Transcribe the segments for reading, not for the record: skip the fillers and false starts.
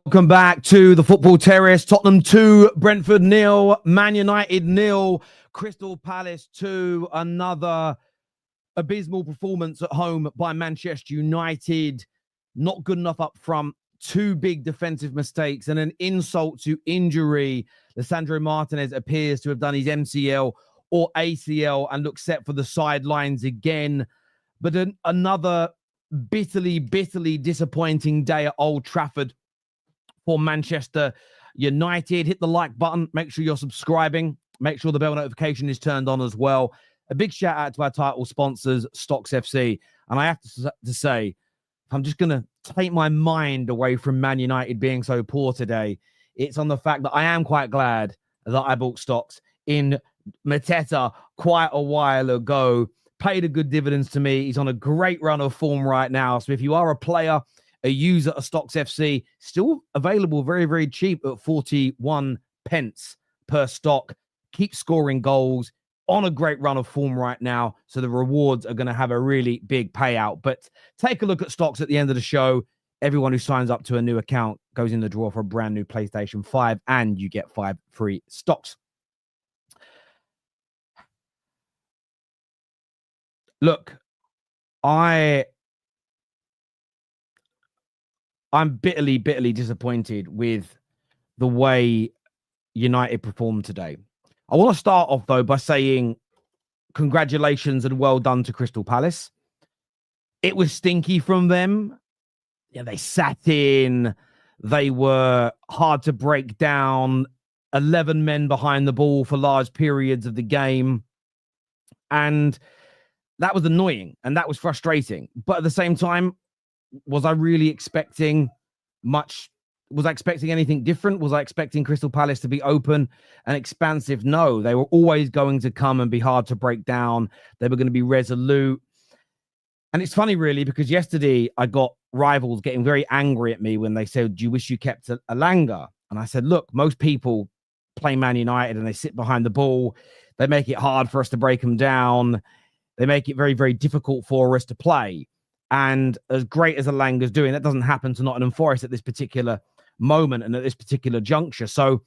Welcome back to the Football Terrace. Tottenham 2, Brentford 0, Man United 0, Crystal Palace 2. Another abysmal performance at home by Manchester United. Not good enough up front. Two big defensive mistakes and an insult to injury. Lisandro Martinez appears to have done his MCL or ACL and looks set for the sidelines again. But another bitterly disappointing day at Old Trafford for Manchester United. Hit the like button. Make sure you're subscribing. Make sure the bell notification is turned on as well. A big shout out to our title sponsors, Stocks FC. And I have to say, I'm just going to take my mind away from Man United being so poor today. It's on the fact that I am quite glad that I bought stocks in Mateta quite a while ago. Paid a good dividends to me. He's on a great run of form right now. So if you are a player, a user of Stocks FC, still available very cheap at 41 pence per stock. Keep scoring goals, on a great run of form right now. So the rewards are going to have a really big payout. But take a look at stocks at the end of the show. Everyone who signs up to a new account goes in the draw for a brand new PlayStation 5 and you get 5 free stocks. Look, I'm bitterly disappointed with the way United performed today. I want to start off, though, by saying congratulations and well done to Crystal Palace. It was stinky from them. Yeah, they sat in. They were hard to break down. 11 men behind the ball for large periods of the game. And that was annoying and that was frustrating. But at the same time, was I really expecting much? Was I expecting anything different? Was I expecting Crystal Palace to be open and expansive? No, they were always going to come and be hard to break down. They were going to be resolute. And it's funny, really, because yesterday I got rivals getting very angry at me when they said, do you wish you kept Alanga? And I said, look, most people play Man United and they sit behind the ball. They make it hard for us to break them down. They make it very difficult for us to play. And as great as Alanga's doing, that doesn't happen to Nottingham Forest at this particular moment and at this particular juncture. So,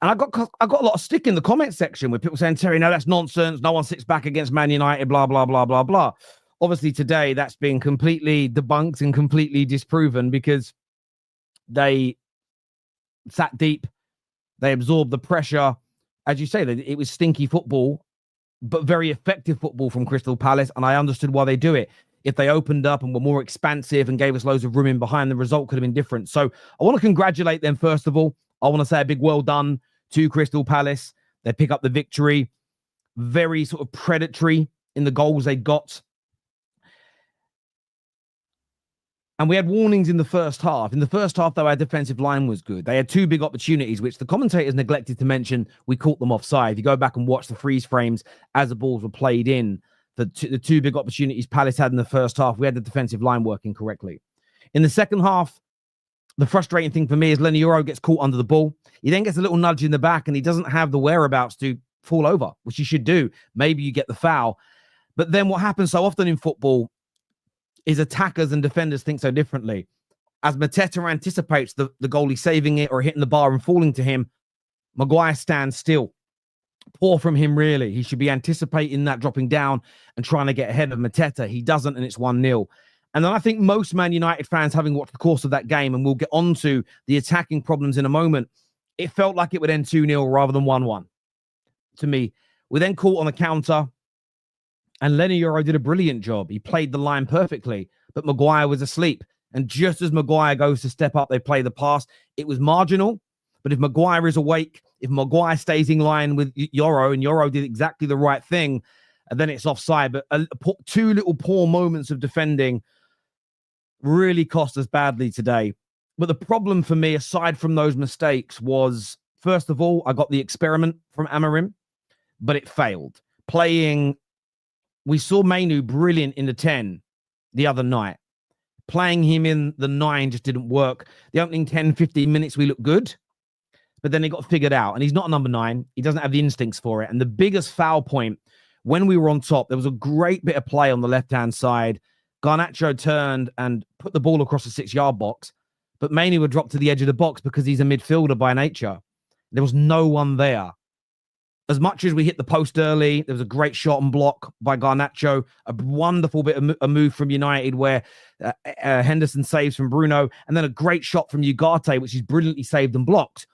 and I got a lot of stick in the comment section with people saying, Terry, no, that's nonsense. No one sits back against Man United, blah, blah, blah, blah, blah. Obviously, today that's been completely debunked and completely disproven because they sat deep. They absorbed the pressure. As you say, it was stinky football, but very effective football from Crystal Palace. And I understood why they do it. If they opened up and were more expansive and gave us loads of room in behind, the result could have been different. So I want to congratulate them, first of all. I want to say a big well done to Crystal Palace. They pick up the victory. Very sort of predatory in the goals they got. And we had warnings in the first half. In the first half, though, our defensive line was good. They had two big opportunities, which the commentators neglected to mention. We caught them offside. If you go back and watch the freeze frames as the balls were played in, the two big opportunities Palace had in the first half, we had the defensive line working correctly. In the second half, the frustrating thing for me is Maguire gets caught under the ball. He then gets a little nudge in the back and he doesn't have the whereabouts to fall over, which he should do. Maybe you get the foul. But then what happens so often in football is attackers and defenders think so differently. As Mateta anticipates the goalie saving it or hitting the bar and falling to him, Maguire stands still. Poor from him, really. He should be anticipating that dropping down and trying to get ahead of Mateta. He doesn't, and it's 1-0. And then I think most Man United fans, having watched the course of that game, and we'll get on to the attacking problems in a moment, it felt like it would end 2-0 rather than 1-1 to me. We then caught on a counter, and Maguire did a brilliant job. He played the line perfectly, but Maguire was asleep. And just as Maguire goes to step up, they play the pass. It was marginal, but if Maguire is awake, if Maguire stays in line with Yoro, and Yoro did exactly the right thing, and then it's offside. But two little poor moments of defending really cost us badly today. But the problem for me, aside from those mistakes, was, first of all, I got the experiment from Amroim, but it failed. We saw Mainoo brilliant in the 10 the other night. Playing him in the 9 just didn't work. The opening 10, 15 minutes, we looked good. But then it got figured out. And he's not a number 9. He doesn't have the instincts for it. And the biggest foul point, when we were on top, there was a great bit of play on the left-hand side. Garnacho turned and put the ball across the 6-yard box. but Mainoo would drop to the edge of the box because he's a midfielder by nature. There was no one there. As much as we hit the post early, there was a great shot and block by Garnacho, a wonderful bit of a move from United where Henderson saves from Bruno, and then a great shot from Ugarte, which is brilliantly saved and blocked.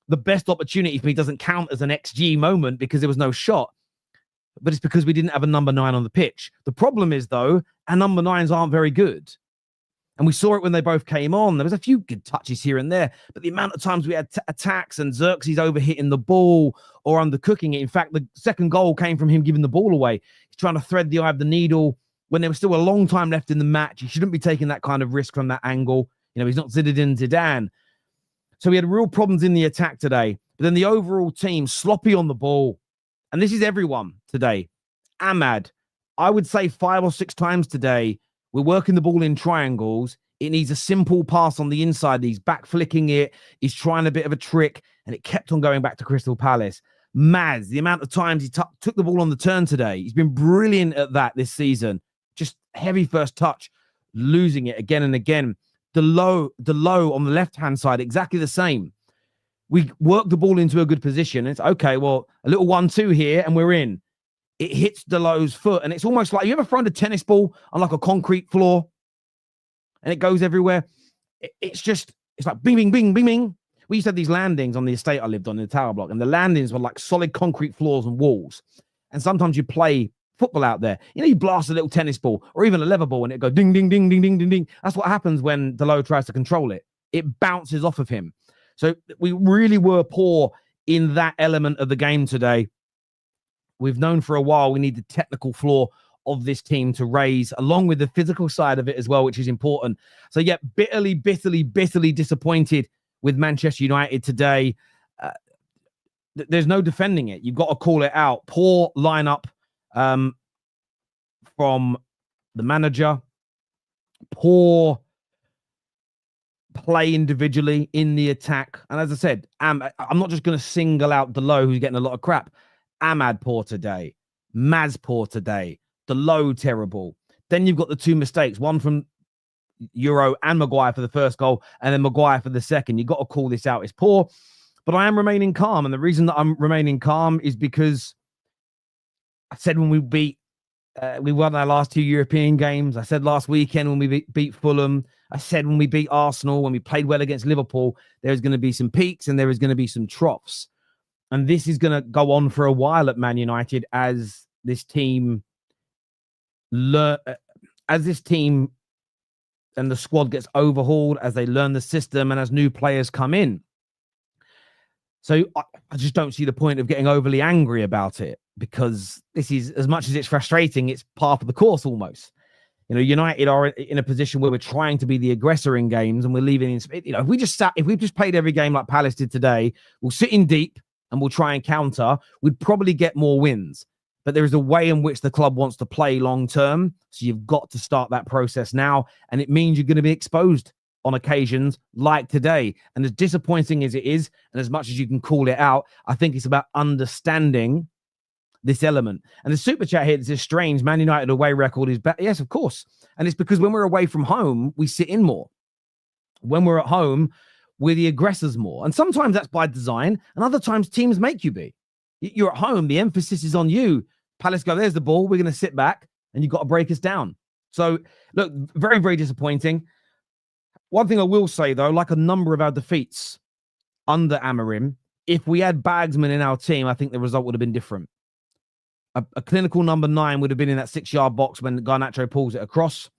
The best opportunity for me doesn't count as an XG moment because there was no shot, but it's because we didn't have a number 9 on the pitch. The problem is, though, our number 9s aren't very good. And we saw it when they both came on. There was a few good touches here and there, but the amount of times we had attacks and Xerxes overhitting the ball or undercooking it. In fact, the second goal came from him giving the ball away. He's trying to thread the eye of the needle when there was still a long time left in the match. He shouldn't be taking that kind of risk from that angle. You know, he's not Zinedine Zidane. So we had real problems in the attack today. But then the overall team, sloppy on the ball. And this is everyone today. Ahmad, I would say 5 or 6 times today, we're working the ball in triangles. It needs a simple pass on the inside. He's back flicking it. He's trying a bit of a trick, and it kept on going back to Crystal Palace. Maz, the amount of times he took the ball on the turn today. He's been brilliant at that this season. Just heavy first touch, losing it again and again. The low on the left-hand side, exactly the same. We work the ball into a good position. It's okay, well, a little 1-2 here, and we're in. It hits Delow's foot, and it's almost like you ever thrown a tennis ball on like a concrete floor and it goes everywhere? It's like bing, bing, bing, bing, bing. We used to have these landings on the estate I lived on in the tower block, and the landings were like solid concrete floors and walls. And sometimes you play football out there. You know, you blast a little tennis ball or even a leather ball and it goes ding, ding, ding, ding, ding, ding, ding. That's what happens when Delow tries to control it. It bounces off of him. So we really were poor in that element of the game today. We've known for a while we need the technical flaw of this team to raise, along with the physical side of it as well, which is important. So, yeah, bitterly disappointed with Manchester United today. There's no defending it. You've got to call it out. Poor lineup from the manager. Poor play individually in the attack. And as I said, I'm not just going to single out Delow, who's getting a lot of crap. Ahmad poor today. Maz poor today. Delow terrible. Then you've got the 2 mistakes, one from Euro and Maguire for the first goal, and then Maguire for the second. You've got to call this out. It's poor, but I am remaining calm. And the reason that I'm remaining calm is because I said when we won our last 2 European games. I said last weekend when we beat Fulham. I said when we beat Arsenal, when we played well against Liverpool, there's going to be some peaks and there is going to be some troughs. And this is going to go on for a while at Man United as this team and the squad gets overhauled, as they learn the system and as new players come in. So I just don't see the point of getting overly angry about it, because this is, as much as it's frustrating, it's part of the course almost. You know, United are in a position where we're trying to be the aggressor in games and we're leaving in, you know, if we've just played every game like Palace did today, we'll sit in deep and we'll try and counter, we'd probably get more wins. But there is a way in which the club wants to play long term. So you've got to start that process now. And it means you're going to be exposed on occasions like today. And as disappointing as it is, and as much as you can call it out, I think it's about understanding this element. And the super chat here, this is strange. Man United away record is better. Yes, of course. And it's because when we're away from home, we sit in more. When we're at home, we're the aggressors more. And sometimes that's by design. And other times teams make you be. You're at home. The emphasis is on you. Palace go, there's the ball. We're going to sit back and you've got to break us down. So look, very, very disappointing. One thing I will say, though, like a number of our defeats under Amroim, if we had Bagsman in our team, I think the result would have been different. A clinical number 9 would have been in that 6-yard box when Garnacho pulls it across.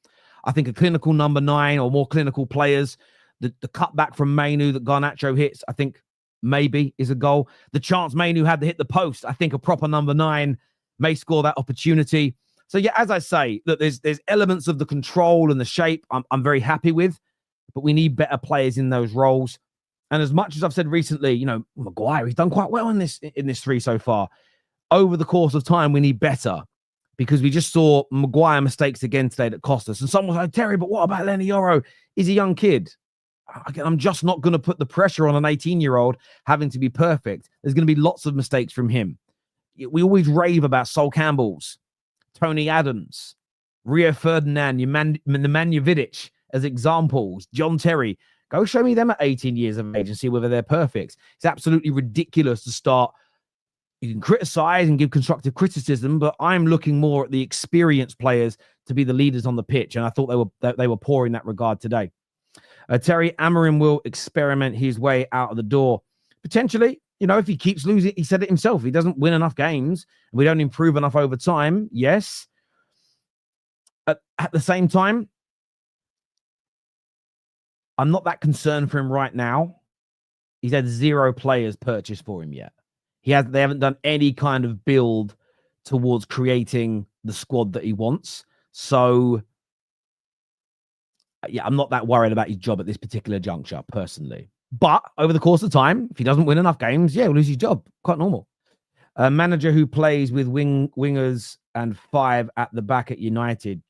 I think a clinical number 9 or more clinical players, the cutback from Mainoo that Garnacho hits, I think maybe is a goal. The chance Mainoo had to hit the post, I think a proper number 9 may score that opportunity. So, yeah, as I say, look, there's elements of the control and the shape I'm very happy with, but we need better players in those roles. And as much as I've said recently, you know, Maguire, he's done quite well in this 3 so far. Over the course of time, we need better, because we just saw Maguire mistakes again today that cost us. And someone was like, Terry, but what about Lenny Yoro? He's a young kid. Again, I'm just not going to put the pressure on an 18-year-old having to be perfect. There's going to be lots of mistakes from him. We always rave about Sol Campbell's, Tony Adams, Rio Ferdinand, Nemanja Vidic as examples, John Terry. Go show me them at 18 years of age and see whether they're perfect. It's absolutely ridiculous to start. You can criticize and give constructive criticism, but I'm looking more at the experienced players to be the leaders on the pitch, and I thought they were poor in that regard today. Terry, Amroim will experiment his way out of the door. Potentially, if he keeps losing, he said it himself, if he doesn't win enough games, and we don't improve enough over time, yes. At the same time, I'm not that concerned for him right now. He's had 0 players purchased for him yet. They haven't done any kind of build towards creating the squad that he wants. So, yeah, I'm not that worried about his job at this particular juncture, personally. But over the course of time, if he doesn't win enough games, he'll lose his job. Quite normal. A manager who plays with wingers and 5 at the back at United.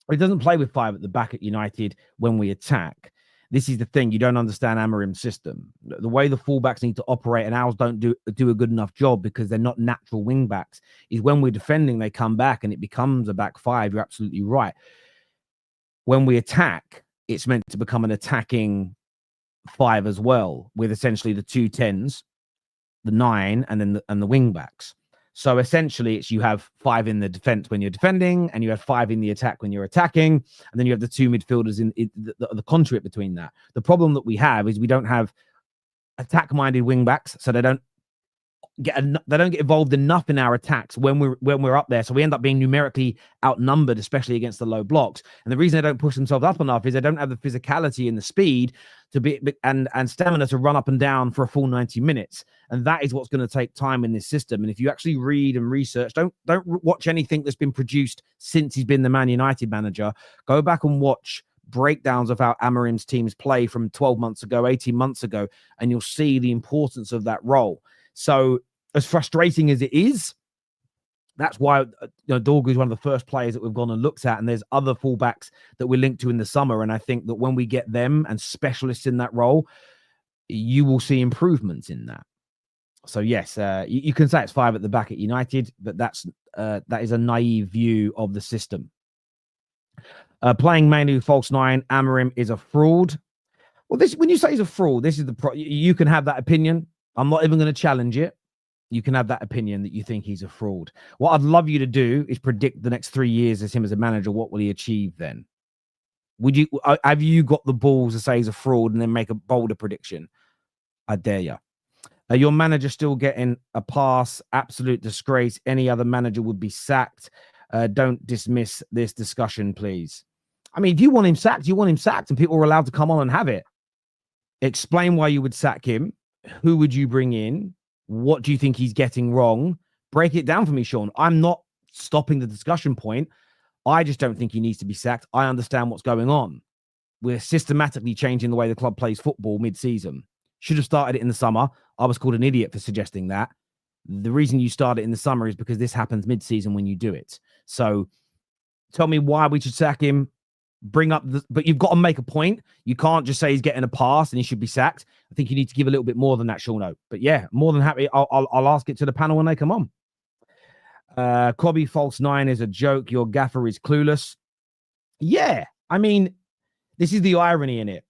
He doesn't play with 5 at the back at United when we attack. This is the thing. You don't understand Amorim's system. The way the fullbacks need to operate, and ours don't do a good enough job because they're not natural wing backs, is when we're defending, they come back and it becomes a back 5. You're absolutely right. When we attack, it's meant to become an attacking 5 as well, with essentially the 2 10s, the 9, and then the wing backs. So essentially, you have 5 in the defense when you're defending, and you have 5 in the attack when you're attacking, and then you have the 2 midfielders in the conduit between that. The problem that we have is we don't have attack-minded wing backs, so they don't get involved enough in our attacks when we're up there. So we end up being numerically outnumbered, especially against the low blocks. And the reason they don't push themselves up enough is they don't have the physicality and the speed to be and stamina to run up and down for a full 90 minutes. And that is what's going to take time in this system. And if you actually read and research, don't watch anything that's been produced since he's been the Man United manager. Go back and watch breakdowns of how Amorim's teams play from 12 months ago, 18 months ago, and you'll see the importance of that role. So as frustrating as it is, that's why Dorgu is one of the first players that we've gone and looked at, and there's other fullbacks that we're linked to in the summer. And I think that when we get them and specialists in that role, you will see improvements in that. So yes, you can say it's 5 at the back at United, but that is a naive view of the system. Playing Mainoo false 9, Amroim is a fraud. Well, when you say he's a fraud, this is you can have that opinion. I'm not even going to challenge it. You can have that opinion that you think he's a fraud. What I'd love you to do is predict the next 3 years as him as a manager. What will he achieve then? Have you got the balls to say he's a fraud and then make a bolder prediction? I dare you. Your manager still getting a pass. Absolute disgrace. Any other manager would be sacked. Don't dismiss this discussion, please. I mean, if you want him sacked, you want him sacked, and people are allowed to come on and have it. Explain why you would sack him. Who would you bring in? What do you think he's getting wrong? Break it down for me, Sean. I'm not stopping the discussion point. I just don't think he needs to be sacked. I understand what's going on. We're systematically changing the way the club plays football mid-season. Should have started it in the summer. I was called an idiot for suggesting that. The reason you start it in the summer is because this happens mid-season when you do it. So tell me why we should sack him. But you've got to make a point. You can't just say he's getting a pass and he should be sacked. I think you need to give a little bit more than that, Sean. But yeah, more than happy. I'll ask it to the panel when they come on. Cobby false 9 is a joke. Your gaffer is clueless. Yeah, I mean, this is the irony in it.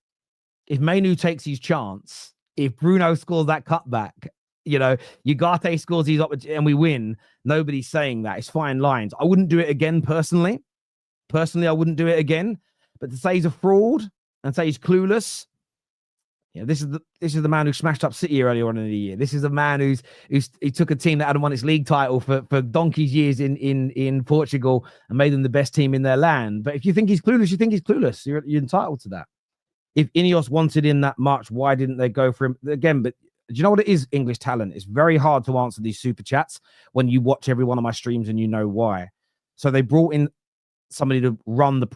If Mainoo takes his chance, if Bruno scores that cutback, Ugarte scores these and we win, nobody's saying that. It's fine lines. I wouldn't do it again personally. Personally, I wouldn't do it again. But to say he's a fraud and say he's clueless, this is the man who smashed up City earlier on in the year. This is a man he took a team that hadn't won its league title for donkey's years in Portugal and made them the best team in their land. But if you think he's clueless, you think he's clueless. You're entitled to that. If Ineos wanted him that much, why didn't they go for him again? But do you know what it is? English talent. It's very hard to answer these super chats when you watch every one of my streams and you know why. So they brought in somebody to run the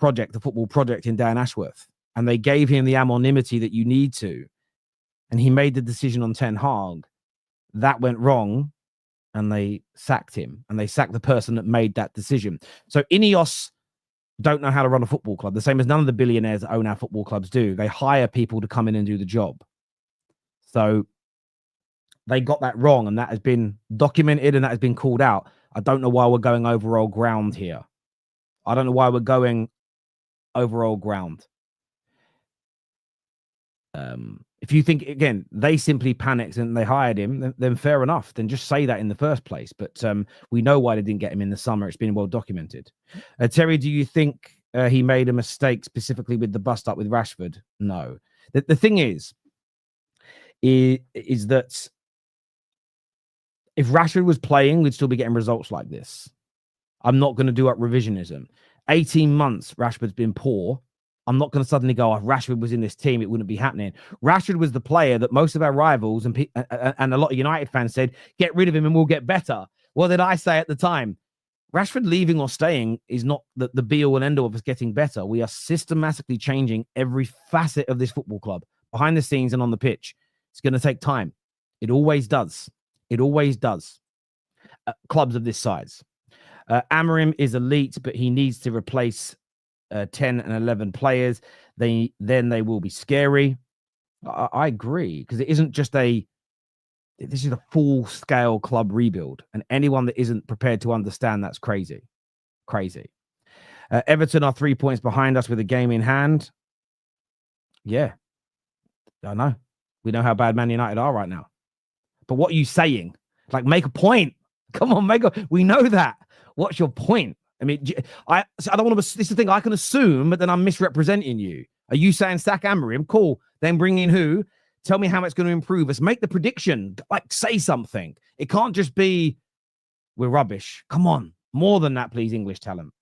football project in Dan Ashworth, and they gave him the anonymity that you need to, and he made the decision on Ten Hag. That went wrong, and they sacked him, and they sacked the person that made that decision. So Ineos don't know how to run a football club, the same as none of the billionaires that own our football clubs do. They hire people to come in and do the job. So they got that wrong, and that has been documented, and that has been called out. I don't know why we're going over old ground here. I don't know why we're going over old ground. If you think, again, they simply panicked and they hired him, then fair enough. Then just say that in the first place. But we know why they didn't get him in the summer. It's been well documented. Terry, do you think he made a mistake specifically with the bust up with Rashford? No. The thing is that if Rashford was playing, we'd still be getting results like this. I'm not going to do up revisionism. 18 months, Rashford's been poor. I'm not going to suddenly go, if Rashford was in this team, it wouldn't be happening. Rashford was the player that most of our rivals and a lot of United fans said, get rid of him and we'll get better. What did I say at the time? Rashford leaving or staying is not the be-all and end-all of us getting better. We are systematically changing every facet of this football club, behind the scenes and on the pitch. It's going to take time. It always does. It always does. Clubs of this size. Amroim is elite, but he needs to replace 10 and 11 players. Then they will be scary. I agree, because it isn't just this is a full-scale club rebuild, and anyone that isn't prepared to understand that's crazy. Everton are 3 points behind us with a game in hand. Yeah, I know. We know how bad Man United are right now. But what are you saying? Like, make a point. Come on, we know that. What's your point? I mean, I don't want to. This is the thing. I can assume, but then I'm misrepresenting you. Are you saying sack Amroim? Cool. Then bring in who? Tell me how it's going to improve us. Make the prediction. Like, say something. It can't just be we're rubbish. Come on, more than that, please, English talent.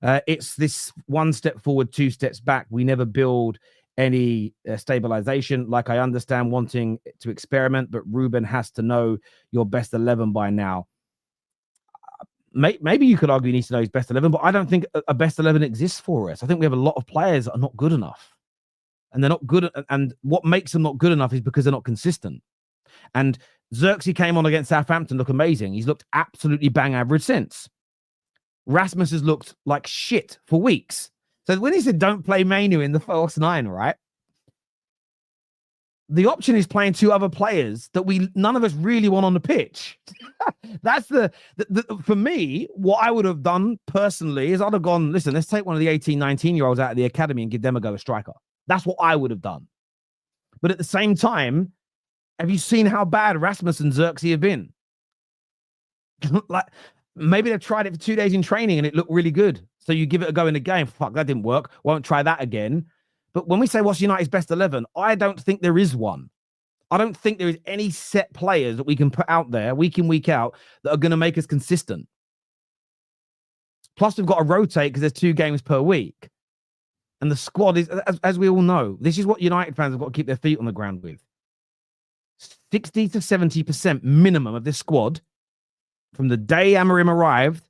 It's this one step forward, two steps back. We never build any stabilization. Like, I understand wanting to experiment, but Ruben has to know your best 11 by now. Maybe you could argue he needs to know his best 11, but I don't think a best 11 exists for us. I think we have a lot of players that are not good enough. And they're not good. And what makes them not good enough is because they're not consistent. And Xerxes came on against Southampton, looked amazing. He's looked absolutely bang average since. Rasmus has looked like shit for weeks. So when he said don't play Mainoo in the first 9, right? The option is playing 2 other players that none of us really want on the pitch. That's for me, what I would have done personally is I'd have gone, listen, let's take one of the 18, 19-year-olds out of the academy and give them a go, a striker. That's what I would have done. But at the same time, have you seen how bad Rasmus and Xerxes have been? Like, maybe they've tried it for 2 days in training and it looked really good. So you give it a go in the game. Fuck, that didn't work. Won't try that again. But when we say what's United's best 11, I don't think there is one. I don't think there is any set players that we can put out there week in, week out that are going to make us consistent. Plus, we've got to rotate because there's 2 games per week. And the squad is, as we all know, this is what United fans have got to keep their feet on the ground with. 60 to 70% minimum of this squad from the day Amroim arrived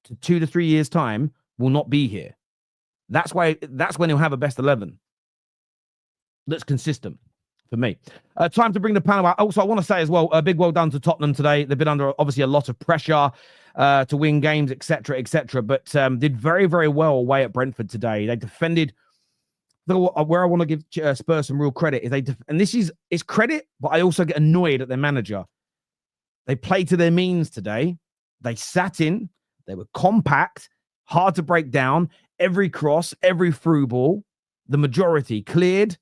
to 2 to 3 years' time will not be here. That's when he'll have a best 11 that's consistent for me. Time to bring the panel out. Also, I want to say as well, a big well done to Tottenham today. They've been under obviously a lot of pressure to win games, etc., but did very, very well away at Brentford today. They defended. Where I want to give Spurs some real credit is and this is credit, but I also get annoyed at their manager. They played to their means today. They sat in. They were compact, hard to break down. Every cross, every through ball, the majority cleared,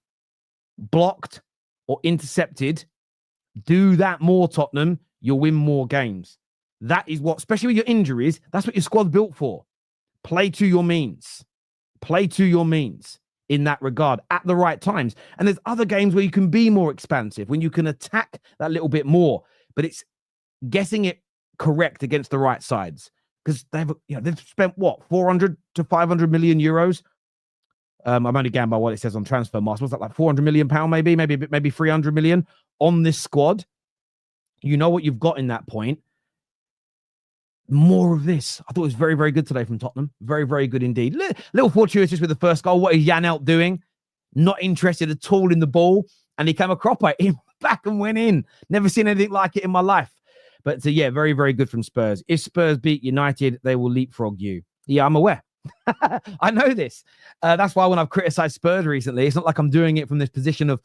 blocked, or intercepted. Do that more, Tottenham. You'll win more games. That is what, especially with your injuries, that's what your squad's built for. Play to your means. Play to your means in that regard at the right times. And there's other games where you can be more expansive, when you can attack that little bit more. But it's getting it correct against the right sides. Because they've spent what, 400 to 500 million euros. I'm only going by what it says on Transfermarkt. Was that like 400 million pound, maybe 300 million on this squad? You know what you've got in that point. More of this. I thought it was very, very good today from Tottenham. Very, very good indeed. Little fortuitous with the first goal. What is Jan doing? Not interested at all in the ball, and he came a cropper in back and went in. Never seen anything like it in my life. But yeah, very, very good from Spurs. If Spurs beat United, they will leapfrog you. Yeah, I'm aware. I know this. That's why when I've criticized Spurs recently, it's not like I'm doing it from this position of,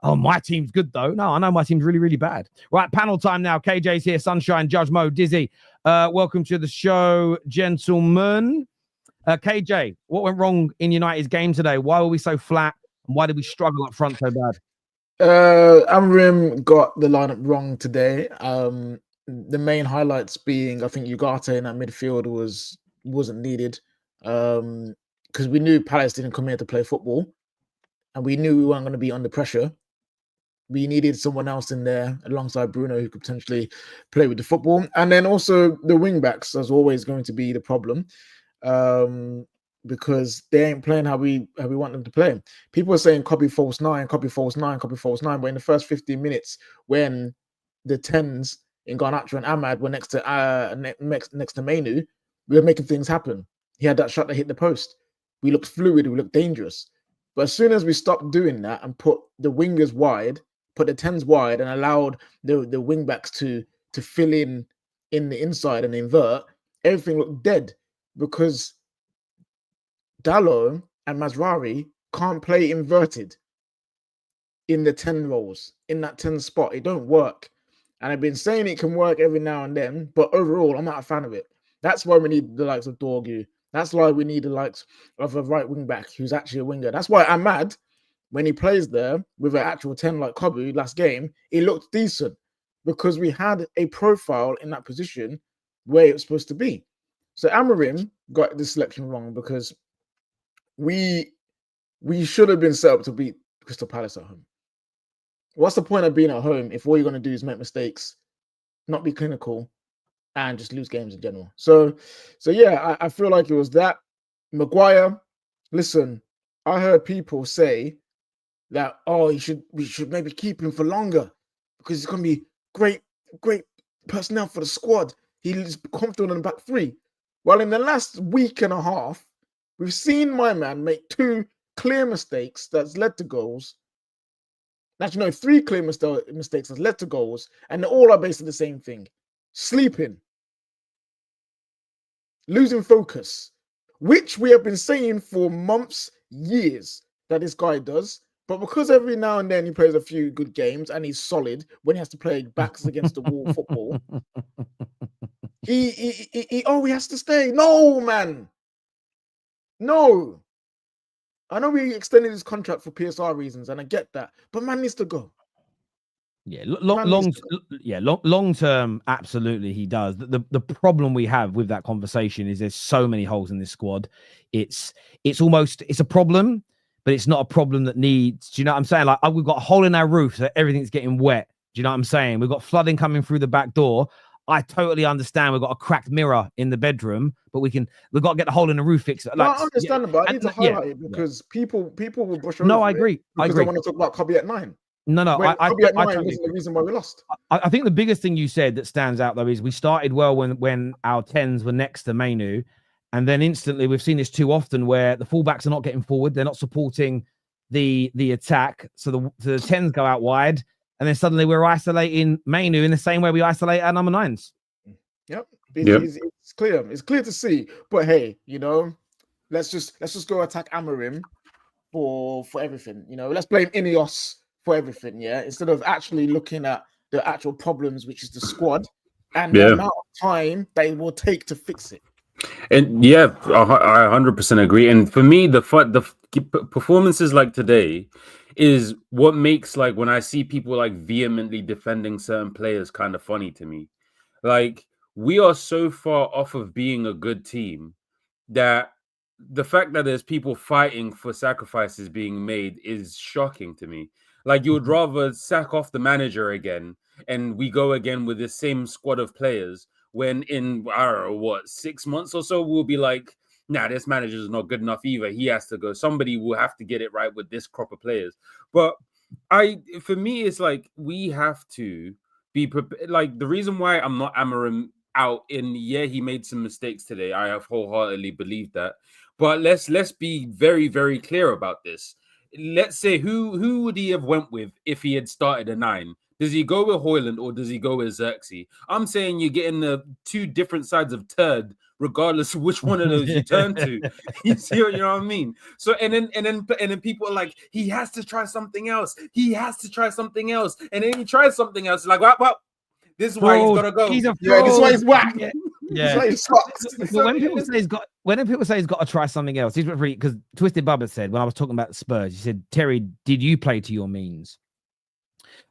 oh, my team's good, though. No, I know my team's really, really bad. Right, panel time now. KJ's here, Sonshine, Judge Mo, Dizzy. Welcome to the show, gentlemen. KJ, what went wrong in United's game today? Why were we so flat? And why did we struggle up front so bad? Amroim got the lineup wrong today. The main highlights being, I think Ugarte in that midfield wasn't needed. Because we knew Palace didn't come here to play football, and we knew we weren't going to be under pressure. We needed someone else in there alongside Bruno who could potentially play with the football. And then also the wing backs is always going to be the problem. Because they ain't playing how we want them to play. People are saying copy false nine, copy false nine, copy false nine. But in the first 15 minutes, when the 10s in Garnacho and Ahmad were next to Mainoo, we were making things happen. He had that shot that hit the post. We looked fluid, we looked dangerous. But as soon as we stopped doing that and put the wingers wide, put the 10s wide, and allowed the wing backs to fill in the inside and invert, everything looked dead because Dalot and Mazraoui can't play inverted in the 10 roles, in that 10 spot. It don't work. And I've been saying it can work every now and then, but overall, I'm not a fan of it. That's why we need the likes of Dorgu. That's why we need the likes of a right wing back who's actually a winger. That's why Ahmad, when he plays there with an actual 10 like Kobu last game, he looked decent because we had a profile in that position where it was supposed to be. So Amroim got this selection wrong because we should have been set up to beat Crystal Palace at home. What's the point of being at home if all you're going to do is make mistakes, not be clinical, and just lose games in general? So yeah, I feel like it was that. Maguire, listen, I heard people say that, we should maybe keep him for longer because he's going to be great personnel for the squad. He's confident in the back three. Well, in the last week and a half, we've seen my man make 2 clear mistakes that's led to goals. Actually, no, 3 clear mistakes that's led to goals, and they all are basically the same thing. Sleeping. Losing focus. Which we have been saying for months, years, that this guy does. But because every now and then he plays a few good games and he's solid when he has to play backs against the wall football, he has to stay. No, man. No. I know we extended his contract for PSR reasons, and I get that, but man needs to go. Yeah, long term, absolutely he does. The problem we have with that conversation is there's so many holes in this squad. It's a problem, but it's not a problem that needs. Do you know what I'm saying? Like, we've got a hole in our roof, so everything's getting wet. Do you know what I'm saying? We've got flooding coming through the back door. I totally understand we've got a cracked mirror in the bedroom, but we've got to get the hole in the roof fixed. Like, I understand, but I need to highlight it because people will brush over. No, I agree. Because I want to talk about Kobe at 9. No, Kobe at 9 wasn't the reason why we lost. I think the biggest thing you said that stands out though is we started well when our 10s were next to Mainoo, and then instantly we've seen this too often where the fullbacks are not getting forward, they're not supporting the attack, so the 10s go out wide. And then suddenly we're isolating Mainoo in the same way we isolate our number 9s. Yep. It's clear. It's clear to see. But hey, let's just go attack Amroim for everything. Let's blame Ineos for everything. Yeah. Instead of actually looking at the actual problems, which is the squad and the amount of time they will take to fix it. And yeah, I 100% agree. And for me, the performances like today is what makes, like, when I see people like vehemently defending certain players kind of funny to me. Like, we are so far off of being a good team that the fact that there's people fighting for sacrifices being made is shocking to me. Like, you would rather sack off the manager again and we go again with the same squad of players when in, I don't know, 6 months or so, we'll be like, nah, this manager is not good enough either. He has to go. Somebody will have to get it right with this crop of players. But for me, it's like we have to be prepared. Like, the reason why I'm not Amroim out he made some mistakes today. I have wholeheartedly believed that. But let's be very, very clear about this. Let's say who would he have went with if he had started a 9? Does he go with Højlund or does he go with Xerxes? I'm saying you're getting the 2 different sides of turd, regardless of which one of those you turn to. You know what I mean? So and then people are like, he has to try something else. He has to try something else. And then he tries something else. Like, well, this is why he's gotta go. This is why he's whack. Yeah. Like, sucks. But when people say he's got to try something else, he's because Twisted Bubba said when I was talking about the Spurs, he said, Terry, did you play to your means?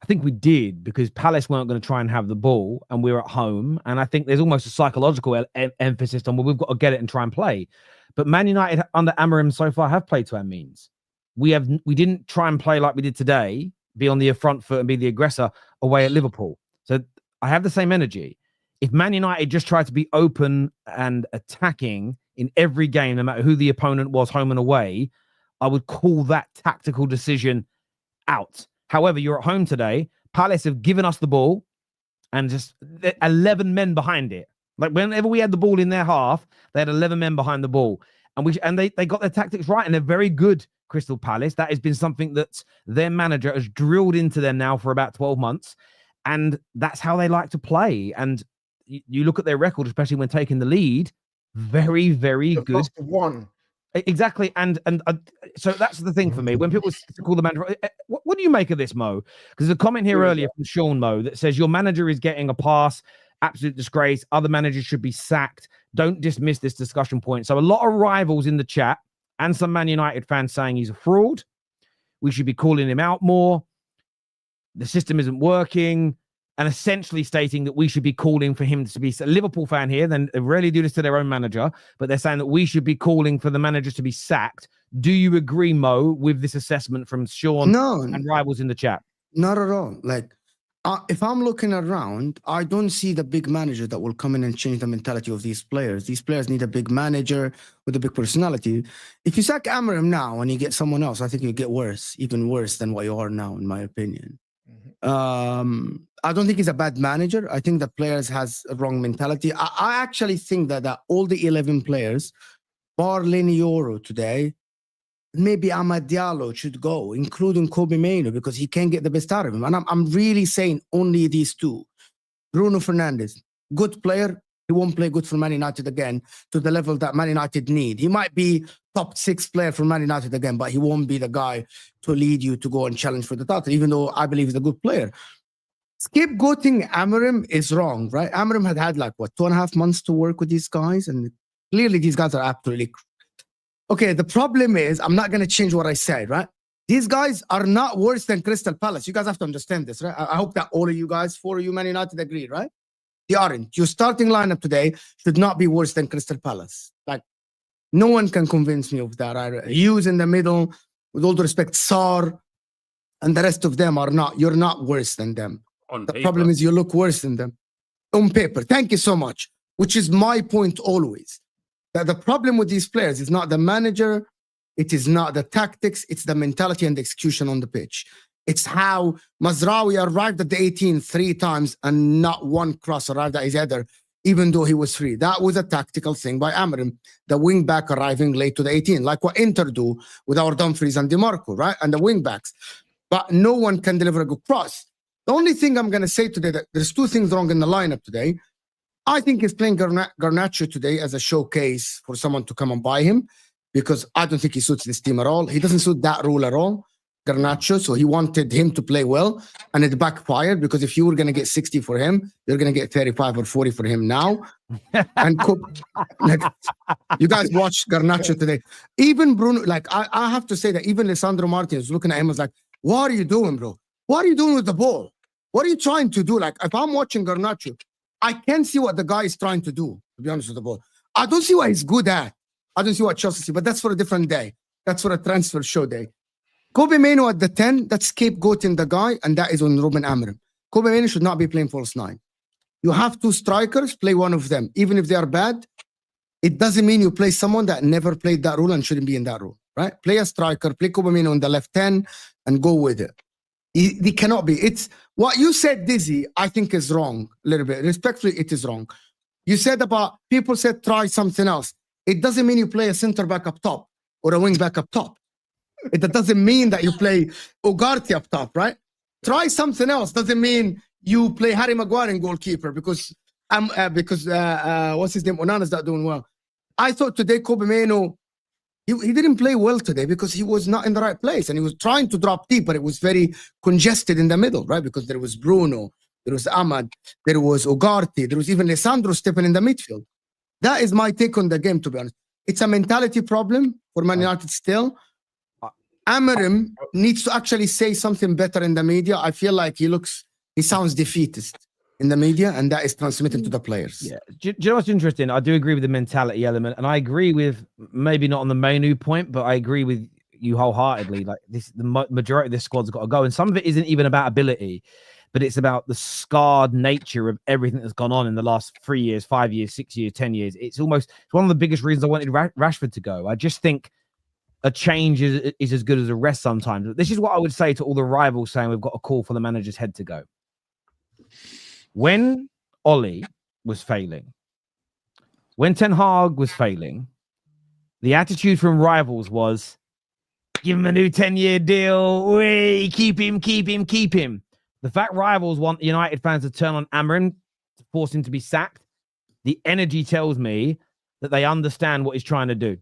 I think we did because Palace weren't going to try and have the ball and we were at home. And I think there's almost a psychological emphasis on, well, we've got to get it and try and play. But Man United under Amroim so far have played to our means. We didn't try and play like we did today, be on the front foot and be the aggressor away at Liverpool. So I have the same energy. If Man United just tried to be open and attacking in every game, no matter who the opponent was, home and away, I would call that tactical decision out. However, you're at home today. Palace have given us the ball and just 11 men behind it. Like whenever we had the ball in their half, they had 11 men behind the ball. And they got their tactics right and they're very good, Crystal Palace. That has been something that their manager has drilled into them now for about 12 months. And that's how they like to play. And you look at their record, especially when taking the lead, very, very good. One. Exactly. And so that's the thing for me. When people call the manager, what do you make of this, Mo? Because there's a comment here earlier from Sean Mo that says your manager is getting a pass. Absolute disgrace. Other managers should be sacked. Don't dismiss this discussion point. So a lot of rivals in the chat and some Man United fans saying he's a fraud. We should be calling him out more. The system isn't working. And essentially stating that we should be calling for him to be a Liverpool fan here. Then they rarely do this to their own manager, but they're saying that we should be calling for the manager to be sacked. Do you agree, Mo, with this assessment from Sean and rivals in the chat? Not at all. Like, if I'm looking around, I don't see the big manager that will come in and change the mentality of these players. These players need a big manager with a big personality. If you sack Amroim now and you get someone else, I think you get worse, even worse than what you are now, in my opinion. I don't think he's a bad manager. I think the players has a wrong mentality. I actually think that all the 11 players, bar Lenioro today, maybe Amad Diallo should go, including Kobe Mainoo, because he can't get the best out of him. And I'm really saying only these two. Bruno Fernandes, good player. He won't play good for Man United again to the level that Man United need. He might be top 6 player for Man United again, but he won't be the guy to lead you to go and challenge for the title, even though I believe he's a good player. Scapegoating Amroim is wrong, right? Amroim had like, 2.5 months to work with these guys, and clearly these guys are absolutely... Okay, the problem is, I'm not going to change what I said, right? These guys are not worse than Crystal Palace. You guys have to understand this, right? I hope that all of you guys, 4 of you Man United agree, right? They aren't. Your starting lineup today should not be worse than Crystal Palace. Like, no one can convince me of that. Right? Hughes in the middle, with all due respect, Sarr, and the rest of them are not. You're not worse than them. The problem is you look worse than them. On paper. Thank you so much. Which is my point always. That the problem with these players is not the manager, it is not the tactics, it's the mentality and the execution on the pitch. It's how Mazraoui arrived at the 18 3 times and not one cross arrived at his header, even though he was free. That was a tactical thing by Amroim, the wing back arriving late to the 18, like what Inter do with our Dumfries and DiMarco, right? And the wing backs. But no one can deliver a good cross. The only thing I'm going to say today, that there's 2 things wrong in the lineup today. I think he's playing Garnacho today as a showcase for someone to come and buy him, because I don't think he suits this team at all. He doesn't suit that rule at all, Garnacho. So he wanted him to play well, and it backfired, because if you were going to get 60 for him, you're going to get 35 or 40 for him now. And like, you guys watch Garnacho today. Even Bruno, like I have to say that even Lisandro Martinez looking at him was like, what are you doing, bro? What are you doing with the ball? What are you trying to do? Like, if I'm watching Garnacho, I can't see what the guy is trying to do, to be honest with the ball. I don't see what he's good at. I don't see what Chelsea see, but that's for a different day. That's for a transfer show day. Kobe Mainoo at the 10, that's scapegoating the guy, and that is on Ruben Amroim. Kobe Mainoo should not be playing false 9. You have 2 strikers, play one of them. Even if they are bad, it doesn't mean you play someone that never played that role and shouldn't be in that role, right? Play a striker, play Kobe Mainoo on the left 10, and go with it. They cannot be. It's what you said, Dizzy, I think is wrong a little bit. Respectfully, it is wrong. You said about people said try something else. It doesn't mean you play a center back up top or a wing back up top. It doesn't mean that you play Ugarte up top, right? Try something else. Doesn't mean you play Harry Maguire in goalkeeper because what's his name? Onana's not doing well. I thought today Kobe Mainoo, he didn't play well today because he was not in the right place, and he was trying to drop deep, but it was very congested in the middle, right? Because there was Bruno, there was Ahmad, there was Ugarte, there was even Alessandro stepping in the midfield. That is my take on the game, to be honest. It's a mentality problem for Man United still. Amroim needs to actually say something better in the media. I feel like he sounds defeatist in the media, and that is transmitting to the players. Yeah. Do you know what's interesting? I do agree with the mentality element, and I agree with, maybe not on the Mainoo point, but I agree with you wholeheartedly. Like, the majority of this squad's got to go, and some of it isn't even about ability, but it's about the scarred nature of everything that's gone on in the last 3 years, 5 years, 6 years, 10 years. It's one of the biggest reasons I wanted Rashford to go. I just think a change is as good as a rest sometimes. This is what I would say to all the rivals saying we've got a call for the manager's head to go. When Ollie was failing, when Ten Hag was failing, the attitude from rivals was, give him a new 10-year deal. Wee, keep him. The fact rivals want United fans to turn on Amroim to force him to be sacked, the energy tells me that they understand what he's trying to do.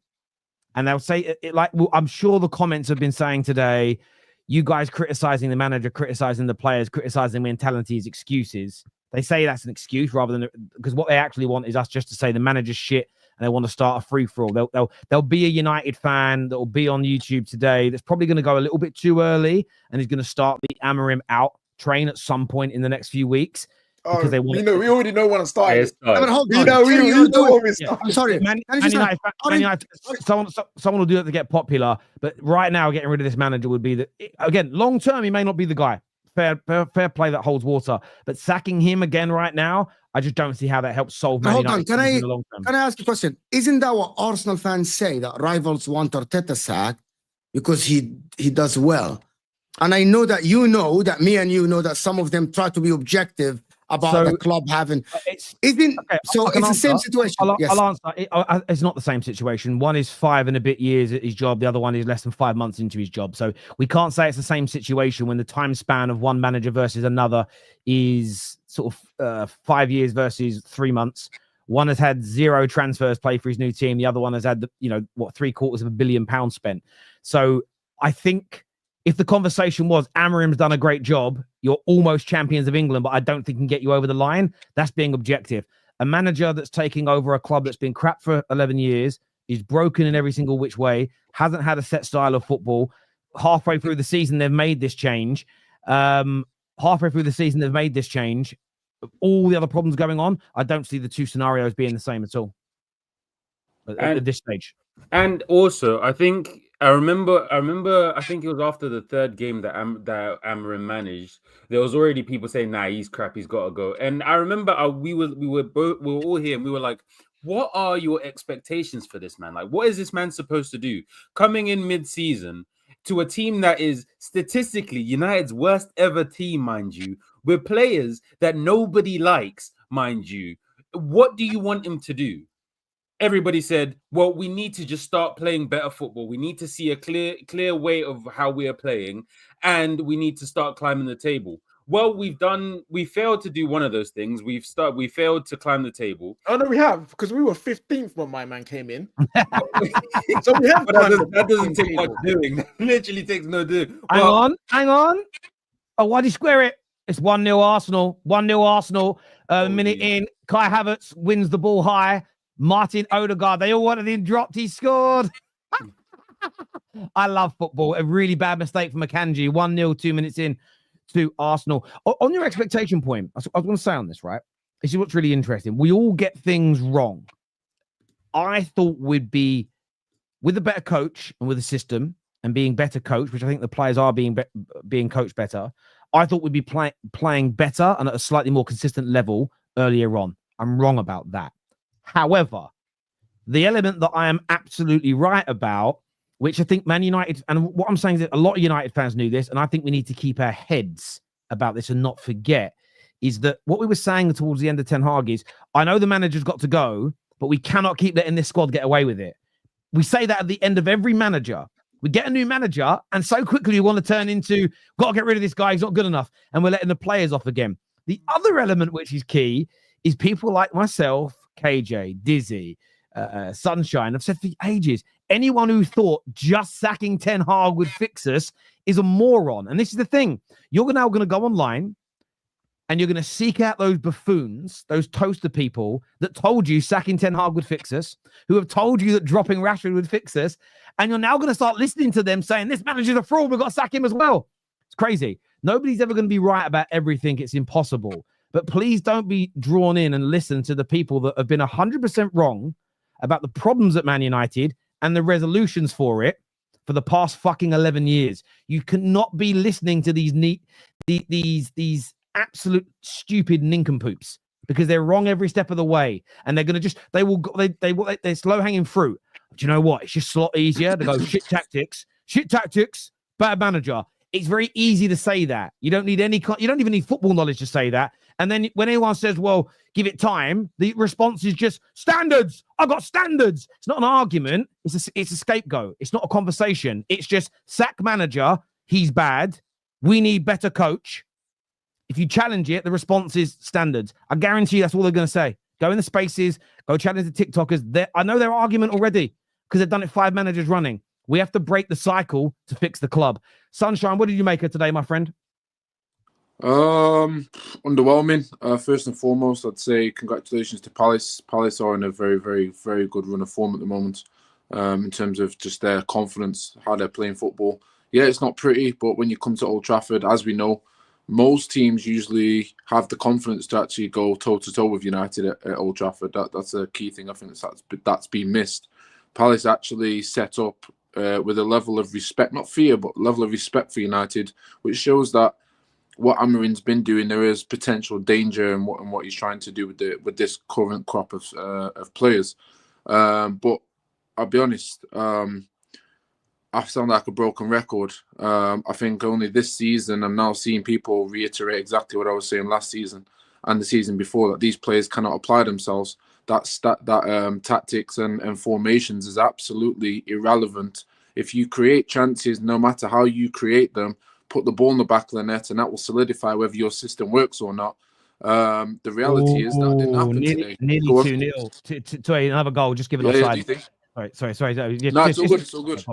And they'll say it like, well, I'm sure the comments have been saying today, you guys criticizing the manager, criticizing the players, criticizing mentalities, excuses. They say that's an excuse rather than, because what they actually want is us just to say the manager's shit and they want to start a free-for-all. There'll be a United fan that will be on YouTube today that's probably going to go a little bit too early and is going to start the Amroim out train at some point in the next few weeks. Because they want we already know when to start it. But hold on. I'm sorry. Someone will do it to get popular, but right now getting rid of this manager would be again, long term he may not be the guy. Fair play that holds water, but sacking him again right now, I just don't see how that helps solve Man United in the long term. Can I ask a question? Isn't that what Arsenal fans say, that rivals want Arteta sacked because he does well? And I know that me and you know that some of them try to be objective about the club having. It's the same situation. I'll answer. It's not the same situation. One is 5 and a bit years at his job. The other one is less than 5 months into his job. So we can't say it's the same situation when the time span of one manager versus another is sort of 5 years versus 3 months. One has had 0 transfers play for his new team. The other one has had, £750 million spent. So I think, if the conversation was Amroim's done a great job, you're almost champions of England, but I don't think can get you over the line, that's being objective. A manager that's taking over a club that's been crap for 11 years, is broken in every single which way, hasn't had a set style of football. Halfway through the season, they've made this change. All the other problems going on, I don't see the two scenarios being the same at all at this stage. And also, I remember. I think it was after the third game that Amroim managed. There was already people saying, "Nah, he's crap. He's got to go." And I remember we were all here, and we were like, "What are your expectations for this man? Like, what is this man supposed to do? Coming in mid-season to a team that is statistically United's worst ever team, mind you, with players that nobody likes, mind you. What do you want him to do?" Everybody said, well, we need to just start playing better football. We need to see a clear way of how we are playing, and we need to start climbing the table. Well, we failed to do one of those things. We failed to climb the table. Oh, no, we have, because we were 15th when my man came in. So we have. That doesn't take much doing. That literally takes no doing. Hang on. Oh, why do you square it? It's 1-0 Arsenal. 1-0 Arsenal. Minute in, Kai Havertz wins the ball high. Martin Odegaard, they all wanted him dropped. He scored. I love football. A really bad mistake from Akanji. 1-0, 2 minutes in to Arsenal. On your expectation point, I was going to say on this, right? This is what's really interesting. We all get things wrong. I thought we'd be, with a better coach and with a system and being better coached, which I think the players are being coached better, I thought we'd be playing better and at a slightly more consistent level earlier on. I'm wrong about that. However, the element that I am absolutely right about, which I think Man United, and what I'm saying is that a lot of United fans knew this, and I think we need to keep our heads about this and not forget, is that what we were saying towards the end of Ten Hag is, I know the manager's got to go, but we cannot keep letting this squad get away with it. We say that at the end of every manager. We get a new manager, and so quickly we want to turn into, got to get rid of this guy, he's not good enough, and we're letting the players off again. The other element, which is key, is people like myself, KJ, Dizzy, Sonshine, I've said for ages, anyone who thought just sacking Ten Hag would fix us is a moron. And this is the thing. You're now going to go online and you're going to seek out those buffoons, those toaster people that told you sacking Ten Hag would fix us, who have told you that dropping Rashford would fix us, and you're now going to start listening to them saying, this manager's a fraud, we've got to sack him as well. It's crazy. Nobody's ever going to be right about everything. It's impossible. But please don't be drawn in and listen to the people that have been 100% wrong about the problems at Man United and the resolutions for it for the past fucking 11 years. You cannot be listening to these absolute stupid nincompoops because they're wrong every step of the way, and they're going to they're slow hanging fruit. But you know what? It's just a lot easier to go shit tactics, bad manager. It's very easy to say that. You don't even need football knowledge to say that. And then when anyone says, well, give it time, the response is just standards. I've got standards. It's not an argument. It's a scapegoat. It's not a conversation. It's just sack manager. He's bad. We need better coach. If you challenge it, the response is standards. I guarantee you that's all they're going to say. Go in the spaces, go challenge the TikTokers. I know their argument already because they've done it 5 managers running. We have to break the cycle to fix the club. Sunshine, what did you make of today, my friend? Underwhelming. First and foremost, I'd say congratulations to Palace. Palace are in a very, very, very good run of form at the moment in terms of just their confidence, how they're playing football. Yeah, it's not pretty, but when you come to Old Trafford, as we know, most teams usually have the confidence to actually go toe-to-toe with United at Old Trafford. That's a key thing I think that's been missed. Palace actually set up with a level of respect, not fear, but level of respect for United, which shows that what Amorim's been doing, there is potential danger in what he's trying to do with this current crop of players. But I'll be honest, I sound like a broken record. I think only this season I'm now seeing people reiterate exactly what I was saying last season and the season before, that these players cannot apply themselves. That tactics and formations is absolutely irrelevant. If you create chances, no matter how you create them, put the ball in the back of the net, and that will solidify whether your system works or not. The reality is that didn't happen today. Nearly 2-0 to another goal. Just give it offside. Sorry. No, it's all good. It's all good.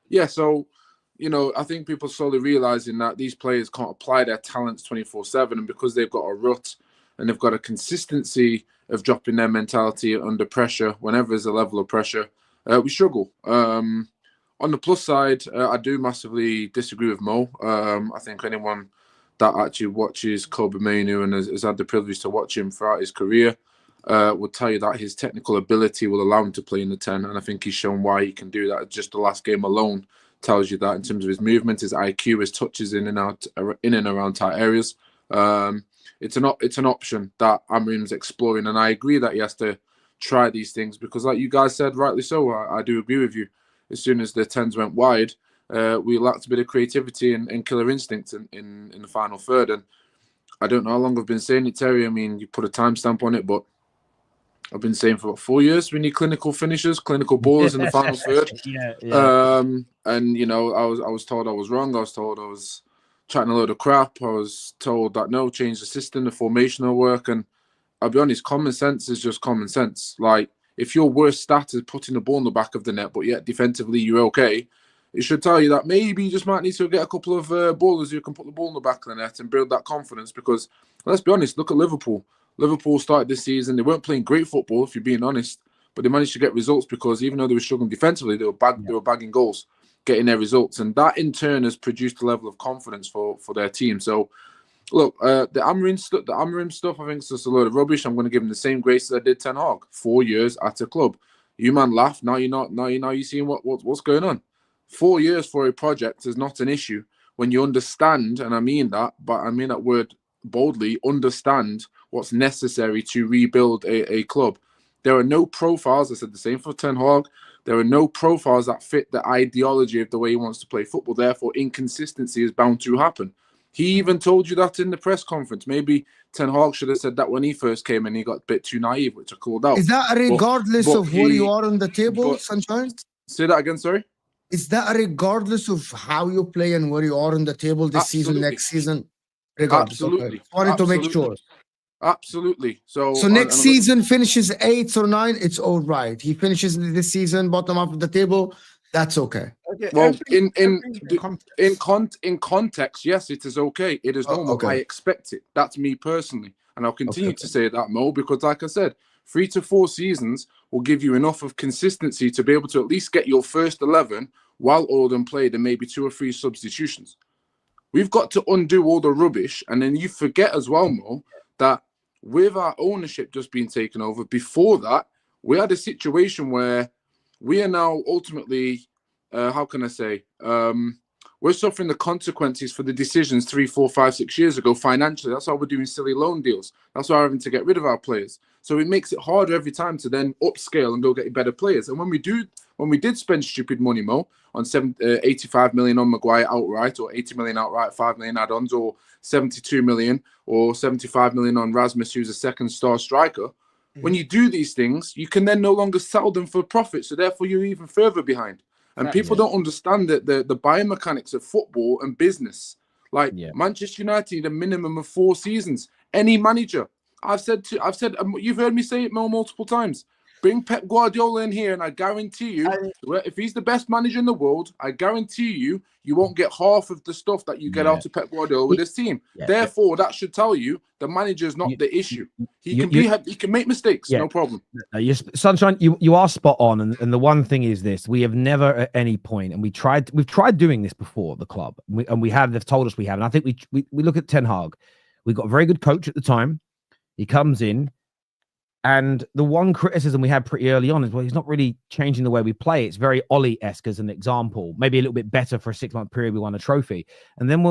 Yeah, so, I think people slowly realizing that these players can't apply their talents 24/7, and because they've got a rut and they've got a consistency of dropping their mentality under pressure, whenever there's a level of pressure, we struggle. On the plus side, I do massively disagree with Mo. I think anyone that actually watches Kobe Mainoo and has had the privilege to watch him throughout his career would tell you that his technical ability will allow him to play in the 10, and I think he's shown why he can do that. Just the last game alone tells you that in terms of his movement, his IQ, his touches in and around tight areas. It's an option that Amorim's exploring, and I agree that he has to try these things because, like you guys said, rightly so, I do agree with you. As soon as the 10s went wide, we lacked a bit of creativity and killer instinct in the final third. And I don't know how long I've been saying it, Terry. I mean, you put a timestamp on it, but I've been saying for about 4 years, we need clinical finishers, clinical ballers in the final third. Yeah. And, I was told I was wrong. I was told I was chatting a load of crap. I was told that, no, change the system, the formation will work. And I'll be honest, common sense is just common sense. Like, if your worst stat is putting the ball in the back of the net, but yet defensively you're okay, it should tell you that maybe you just might need to get a couple of ballers who can put the ball in the back of the net and build that confidence. Because let's be honest, look at Liverpool. Liverpool started this season. They weren't playing great football, if you're being honest, but they managed to get results because even though they were struggling defensively, they were bagging goals, getting their results. And that in turn has produced a level of confidence for their team. So look, the Amorim stuff, I think it's just a load of rubbish. I'm going to give him the same grace as I did Ten Hag. 4 years at a club. You man laugh. Now you're not. Now you're seeing what's going on. 4 years for a project is not an issue when you understand, and I mean that, but I mean that word boldly. Understand what's necessary to rebuild a club. There are no profiles. I said the same for Ten Hag. There are no profiles that fit the ideology of the way he wants to play football. Therefore, inconsistency is bound to happen. He even told you that in the press conference. Maybe Ten Hag should have said that when he first came and he got a bit too naive, which I called out. Is that regardless of where you are on the table, Sunshine? Say that again, sorry? Is that regardless of how you play and where you are on the table this season, next season? Regardless. Absolutely. Okay. Wanted to make sure. Absolutely. So next season finishes 8th or 9th, it's all right. He finishes this season bottom half of the table, That's okay. Okay, Well, everything in context, yes, it is okay. It is normal. Okay. I expect it. That's me personally, and I'll continue Okay. to say that, Mo, because like I said, 3 to 4 seasons will give you enough of consistency to be able to at least get your first 11 while all of them played, and maybe 2 or 3 substitutions. We've got to undo all the rubbish, and then you forget as well, Mo, that with our ownership just being taken over, before that, we had a situation where we are now ultimately, how can I say, we're suffering the consequences for the decisions 3, 4, 5, 6 years ago financially. That's why we're doing silly loan deals. That's why we're having to get rid of our players. So it makes it harder every time to then upscale and go get better players. And when we did spend stupid money, Mo, on 85 million on Maguire outright, or 80 million outright, 5 million add-ons, or 72 million or 75 million on Rasmus, who's a second star striker. When you do these things, you can then no longer sell them for profit. So therefore, you're even further behind. And people don't understand that the biomechanics of football and business. Like Manchester United need a minimum of 4 seasons. Any manager. I've said, you've heard me say it multiple times. Bring Pep Guardiola in here, and I guarantee you, if he's the best manager in the world, I guarantee you, you won't get half of the stuff that you get out of Pep Guardiola with this team. Therefore, that should tell you the manager is not the issue. He can make mistakes, no problem. Sonshine, you are spot on, and the one thing is this: we have never at any point, and we've tried doing this before at the club, they've told us we have, and I think we look at Ten Hag. We got a very good coach at the time. He comes in. And the one criticism we had pretty early on is, well, he's not really changing the way we play. It's very Ollie-esque as an example. Maybe a little bit better for a 6-month period. We won a trophy. And then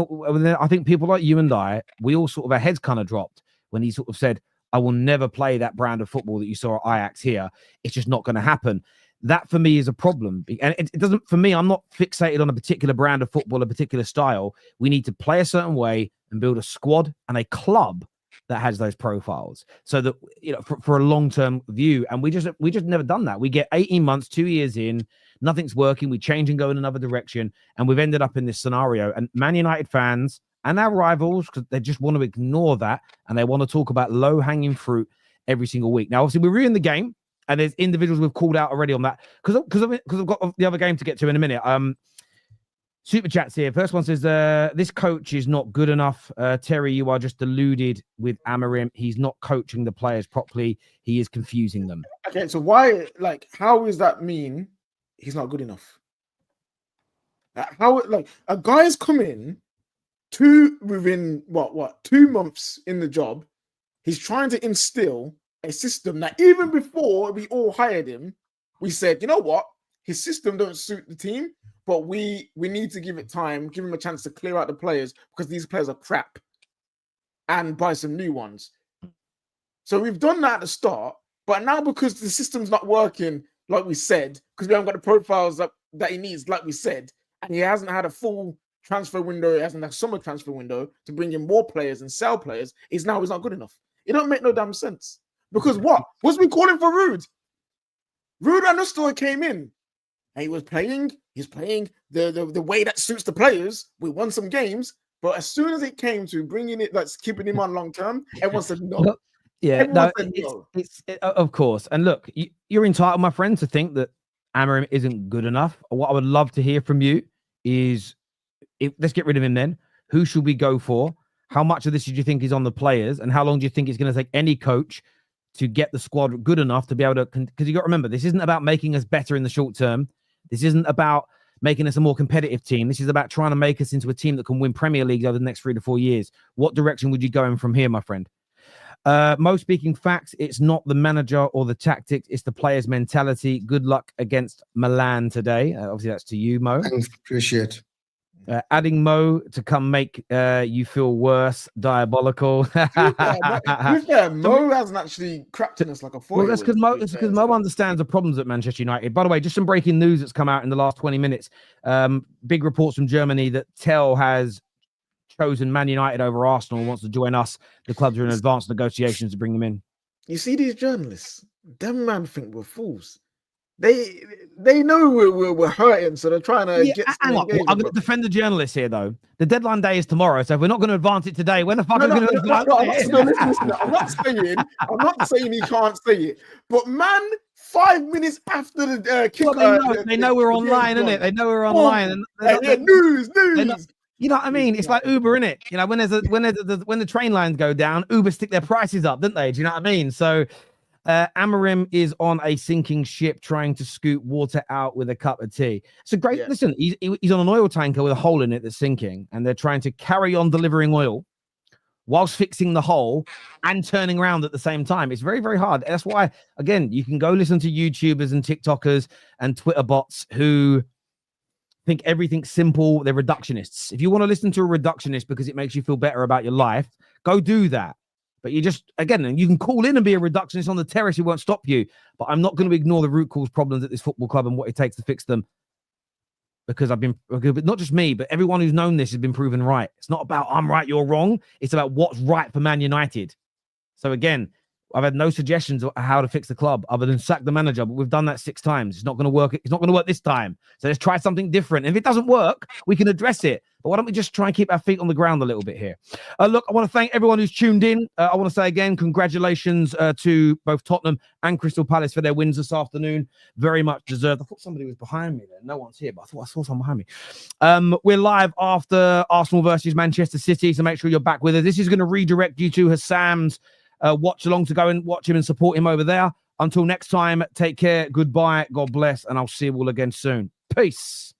I think people like you and I, we all sort of, our heads kind of dropped when he sort of said, I will never play that brand of football that you saw at Ajax here. It's just not going to happen. That for me is a problem. And it doesn't, for me, I'm not fixated on a particular brand of football, a particular style. We need to play a certain way and build a squad and a club that has those profiles, so that, you know, for a long-term view. And we just never done that. We get 18 months, 2 years in, nothing's working. We change and go in another direction, and we've ended up in this scenario. And Man United fans and our rivals, because they just want to ignore that, and they want to talk about low-hanging fruit every single week. Now, obviously, we're ruining the game, and there's individuals we've called out already on that because I've got the other game to get to in a minute. Superchats here. First one says, this coach is not good enough. Terry, you are just deluded with Amroim. He's not coaching the players properly. He is confusing them. Okay, so why, how does that mean he's not good enough? How, a guy's come in within 2 months in the job. He's trying to instill a system that even before we all hired him, we said, you know what? His system don't suit the team. But we need to give it time, give him a chance to clear out the players, because these players are crap, and buy some new ones. So we've done that at the start, but now because the system's not working, like we said, because we haven't got the profiles that he needs, like we said, and he hasn't had a full transfer window, he hasn't had a summer transfer window to bring in more players and sell players, he's not good enough. It don't make no damn sense. Because what? Was we calling for Ruud? Ruud and Nussdorf came in. And he's playing the way that suits the players. We won some games, but as soon as it came to bringing it, keeping him on long term, everyone said no. It's of course. And look, you're entitled, my friend, to think that Amroim isn't good enough. What I would love to hear from you is, let's get rid of him then. Who should we go for? How much of this do you think is on the players? And how long do you think it's going to take any coach to get the squad good enough to be able to, because you got to remember, this isn't about making us better in the short term. This isn't about making us a more competitive team. This is about trying to make us into a team that can win Premier League over the next 3 to 4 years. What direction would you go in from here, my friend? Mo speaking facts. It's not the manager or the tactics. It's the player's mentality. Good luck against Milan today. Obviously, that's to you, Mo. I appreciate. Adding Mo to come make you feel worse. Diabolical. Mo hasn't actually cracked in us like a 4. Well, that's because Mo understands the problems at Manchester United. By the way, just some breaking news that's come out in the last 20 minutes. Big reports from Germany that Tell has chosen Man United over Arsenal and wants to join us. The clubs are in advanced negotiations to bring them in. You see these journalists? Them man think we're fools. They know we're hurting, so they're trying to get. I'm going to defend the journalists here, though. The deadline day is tomorrow, so if we're not going to advance it today, when the fuck are we going to advance it? I'm not saying he can't say it, but man 5 minutes after the kick. Well, they know we're online, innit? They know we're online. And news. You know what I mean? It's like Uber, innit? You know, when the train lines go down, Uber stick their prices up, didn't they? Do you know what I mean? So Amroim is on a sinking ship trying to scoop water out with a cup of tea. So great. Yeah. Listen, he's on an oil tanker with a hole in it that's sinking, and they're trying to carry on delivering oil whilst fixing the hole and turning around at the same time. It's very, very hard. That's why, again, you can go listen to YouTubers and TikTokers and Twitter bots who think everything's simple. They're reductionists. If you want to listen to a reductionist because it makes you feel better about your life, go do that. But you just, again, you can call in and be a reductionist on the terrace. It won't stop you. But I'm not going to ignore the root cause problems at this football club and what it takes to fix them. Because not just me, but everyone who's known this has been proven right. It's not about I'm right, you're wrong. It's about what's right for Man United. So again, I've had no suggestions of how to fix the club other than sack the manager, but we've done that 6 times. It's not going to work. It's not going to work this time. So let's try something different. And if it doesn't work, we can address it. But why don't we just try and keep our feet on the ground a little bit here? Look, I want to thank everyone who's tuned in. I want to say again, congratulations to both Tottenham and Crystal Palace for their wins this afternoon. Very much deserved. I thought somebody was behind me there. No one's here, but I thought I saw someone behind me. We're live after Arsenal versus Manchester City, so make sure you're back with us. This is going to redirect you to Hassam's watch along to go and watch him and support him over there. Until next time, take care, goodbye, God bless, and I'll see you all again soon. Peace.